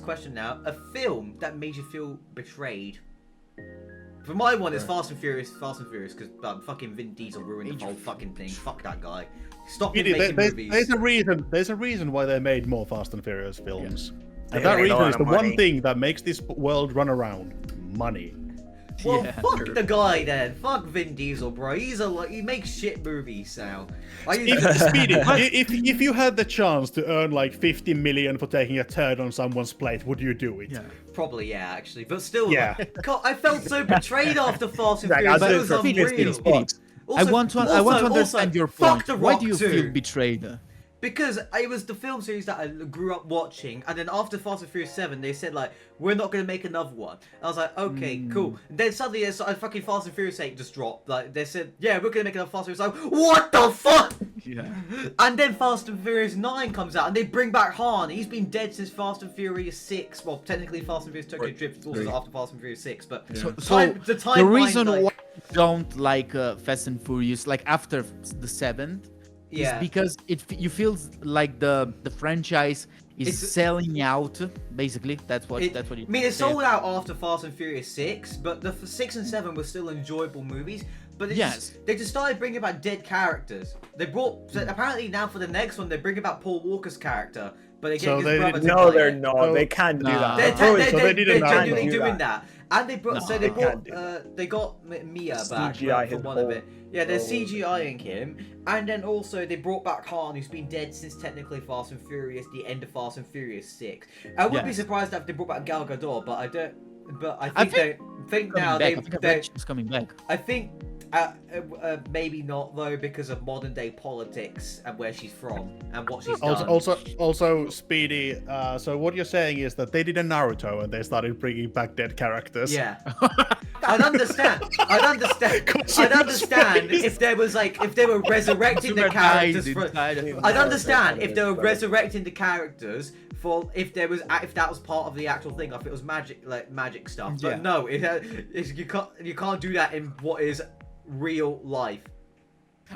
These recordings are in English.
question now. A film that made you feel betrayed. For my one, it's Fast and Furious, because fucking Vin Diesel ruined the whole fucking thing. Fuck that guy. Stop him making movies. There's a reason why they made more Fast and Furious films. Yeah. And that They made a reason lot is of the money. one thing that makes this world run around. Money. Well, Yeah, fuck true. the guy then. Fuck Vin Diesel, bro. He makes shit movies now. Speedy, if you had the chance to earn like 50 million for taking a turd on someone's plate, would you do it? Yeah. Probably, yeah, actually. But still, Yeah. God, I felt so betrayed after Fast and Like, Furious. I'll It do was it for unreal. 50 bucks. I want to understand your fuck point. The Why Rock do you too. feel betrayed? Because it was the film series that I grew up watching, and then after Fast and Furious 7, they said, like, we're not going to make another one. And I was like, okay, cool. And then suddenly, fucking Fast and Furious 8 just dropped. Like, they said, yeah, we're going to make another Fast and Furious. Like, what the fuck? Yeah. And then Fast and Furious 9 comes out, and they bring back Han. He's been dead since Fast and Furious 6. Well, technically, Fast and Furious Tokyo Drift was also after Fast and Furious 6, but So the the reason like, why you don't like Fast and Furious, like after the 7th, yeah. is because you feel like the franchise is It's- selling out. Basically, that's what you. I mean, it say. sold out after Fast and Furious 6, but the 6 and 7 were still enjoyable movies. But they just started bringing back dead characters. They brought apparently now for the next one they're bringing back Paul Walker's character, but again, So his they brother didn't- to No, play they're it. not. They can't do Nah. that. They're they didn't genuinely do doing that. that. And they brought No, they they can't brought they got Mia back CGI for him one of whole. it. Yeah, they're CGIing him, and then also they brought back Han, who's been dead since technically Fast and Furious, the end of Fast and Furious 6. I wouldn't be Yes. surprised if they brought back Gal Gadot, but I don't. But I I think now I think she's coming back. I think maybe not though because of modern day politics and where she's from and what she's done. Also, Speedy. So what you're saying is that they did a Naruto and they started bringing back dead characters. Yeah. I'd understand if there was like if they were resurrecting the Super characters. died inside of- I'd understand if they were resurrecting the characters for if that was part of the actual thing, if it was magic stuff. But Yeah. no, you can't do that in what is real life.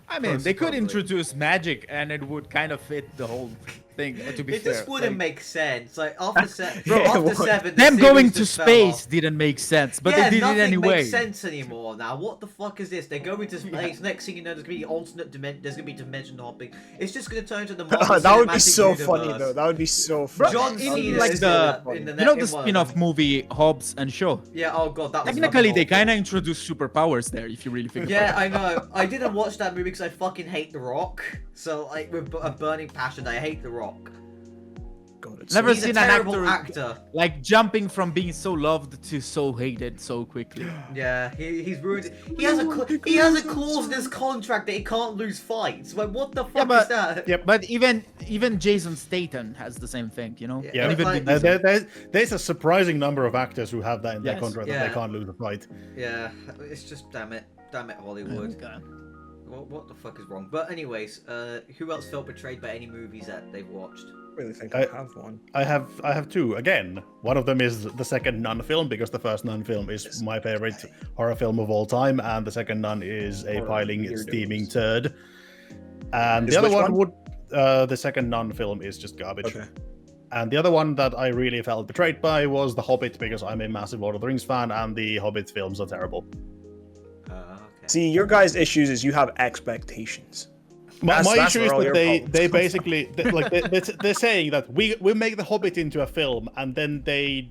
I mean, they could Probably. introduce magic and it would kind of fit the whole thing. To be It fair, just wouldn't like, make sense. Like after Yeah, after what? 7, the them series going to just fell space off. didn't make sense, but Yeah, they did nothing it anyway. makes sense anymore now. What the fuck is this? They go into space. Next thing you know, there's gonna be alternate dimension. There's gonna be dimension hopping. It's just gonna turn into the Marvel That would be Cinematic so Universe. funny though. That would be so funny. John That would be Cena like is the- in the You know the in one of spin-off them. movie Hobbs and Shaw? Yeah. Oh god, that was Technically, they fucking kind of introduced superpowers there, if you really think Yeah, about it. I know. I didn't watch that movie because I fucking hate The Rock. So like with a burning passion, I hate The Rock. God, it's Never He's a seen an terrible actor, actor. like jumping from being so loved to so hated so quickly. Yeah, he's ruined. He has a clause in his contract that he can't lose fights. Like what the fuck but- is that? Yep. But even Jason Statham has the same thing, you know? Yeah, And even like- Vin Diesel. There's a surprising number of actors who have that in their Yes. contract that Yeah. they can't lose a fight. Yeah, it's just damn it, Hollywood. Okay. What the fuck is wrong? But anyways, who else felt betrayed by any movies that they've watched? I really think I have one. I have two. Again, one of them is the second Nun film because the first Nun film is my favorite horror film of all time, and the second Nun is a Horror piling, weirdos. steaming turd. And Is the other which one one? would the second Nun film is just garbage. Okay. And the other one that I really felt betrayed by was The Hobbit because I'm a massive Lord of the Rings fan, and the Hobbit films are terrible. Okay. See, your guys' issues is you have expectations. My That's issue is where all that your they problems basically they're saying that we make the Hobbit into a film, and then they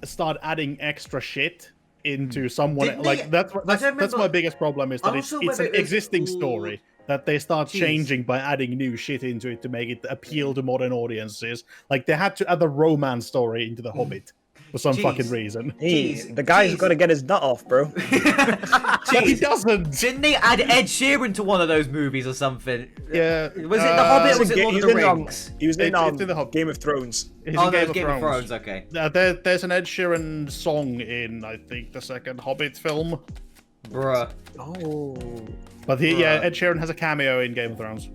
start adding extra shit into someone Didn't like they- that's I don't that's remember- my biggest problem is that I'm not it's sure it's whether an it was existing all- story that they start Jeez. changing by adding new shit into it to make it appeal to modern audiences. Like they had to add the romance story into the Hobbit for some Jeez. fucking reason. Hey, Jeez, the guy's jeez. got to get his nut off, bro. But he Jeez, doesn't. didn't they add Ed Sheeran to one of those movies or something? Yeah. Was it The Hobbit or was it He Lord of was the in, Rings? He was in, It's in the Hobbit. Game of Thrones. He's Oh, in no, it's Game of Thrones. Okay. There's an Ed Sheeran song in, I think, the second Hobbit film. Bruh. Oh. But Ed Sheeran has a cameo in Game of Thrones.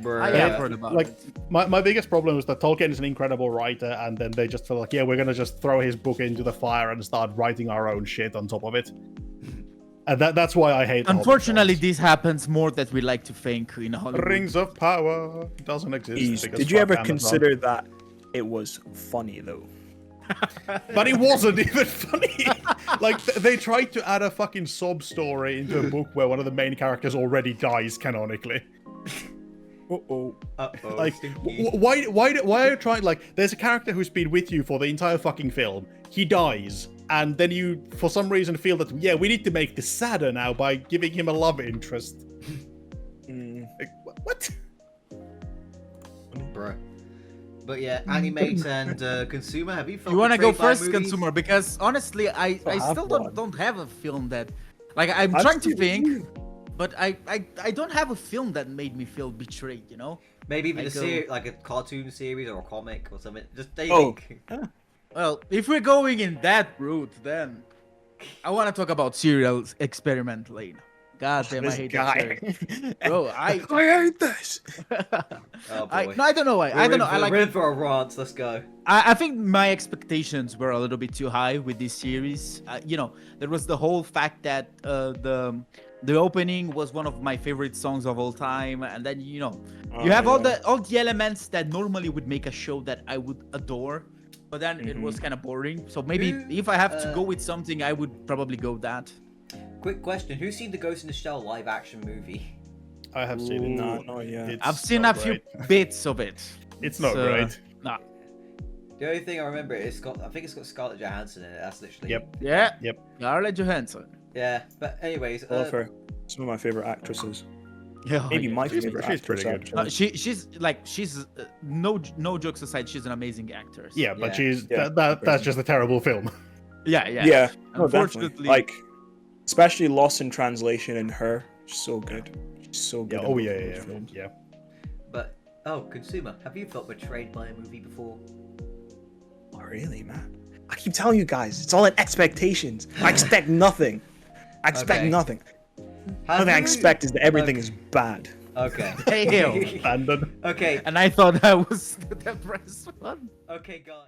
Bruh. I have heard about Like, it. my biggest problem is that Tolkien is an incredible writer, and then they just feel like, yeah, we're gonna just throw his book into the fire and start writing our own shit on top of it. And that's why I hate the Hobbit Unfortunately, films. this happens more than we like to think in Hollywood. Rings of Power doesn't exist. Jeez, because did you fuck ever Amazon. consider that it was funny though. But it wasn't even funny. Like they tried to add a fucking sob story into a book where one of the main characters already dies canonically. Uh-oh. Uh-oh, Like, stinky. why are you trying? Like, there's a character who's been with you for the entire fucking film. He dies, and then you, for some reason, feel that yeah, we need to make this sadder now by giving him a love interest. Like, what? Bruh. But yeah, animate and consumer. Have you felt You want to go betrayed by first, movies? consumer? Because honestly, I I have still one. don't have a film that, like, I'm I've trying to seen think, but I don't have a film that made me feel betrayed. You know? Maybe even Like, a series, like a cartoon series or a comic or something. Just Oh. anything. Well, if we're going in that route, then I want to talk about Serial Experiment Lane. God damn, I This hate guy. that series. Bro, I hate this. Oh boy. I don't know why. I don't know. I like. We're in for a rant. Let's go. I think my expectations were a little bit too high with this series. You know, there was the whole fact that the opening was one of my favorite songs of all time, and then you know, you have all the elements that normally would make a show that I would adore, but then it was kind of boring. So maybe if I have to go with something, I would probably go that. Quick question: who's seen the Ghost in the Shell live action movie? I have seen it. No, not yet. It's I've seen not a few great. bits of it. It's not So, great. Nah. The only thing I remember is I think it's got Scarlett Johansson in it. That's literally. Yep. Yeah. Yep. Scarlett Johansson. Yeah, but anyways, Love her. Some of my favorite actresses. Yeah. Maybe my She's- favorite she's actress. pretty good. actually. She's no jokes aside, she's an amazing actress. Yeah, but Yeah. she's Yeah. that's just a terrible film. Yeah. Yeah. No, definitely. Unfortunately, Like, especially Lost in Translation and her. She's so good. She's so good. Yeah. in Oh both yeah, of yeah, those yeah. films. Yeah. but consumer, have you felt betrayed by a movie before? Oh, really, man? I keep telling you guys, it's all in expectations. I expect nothing. I expect Okay. nothing. Have Only I you- expect is that everything Okay. is bad. Okay. Hey, Abandoned. Okay. and I thought that was the depressed one. Okay, guys.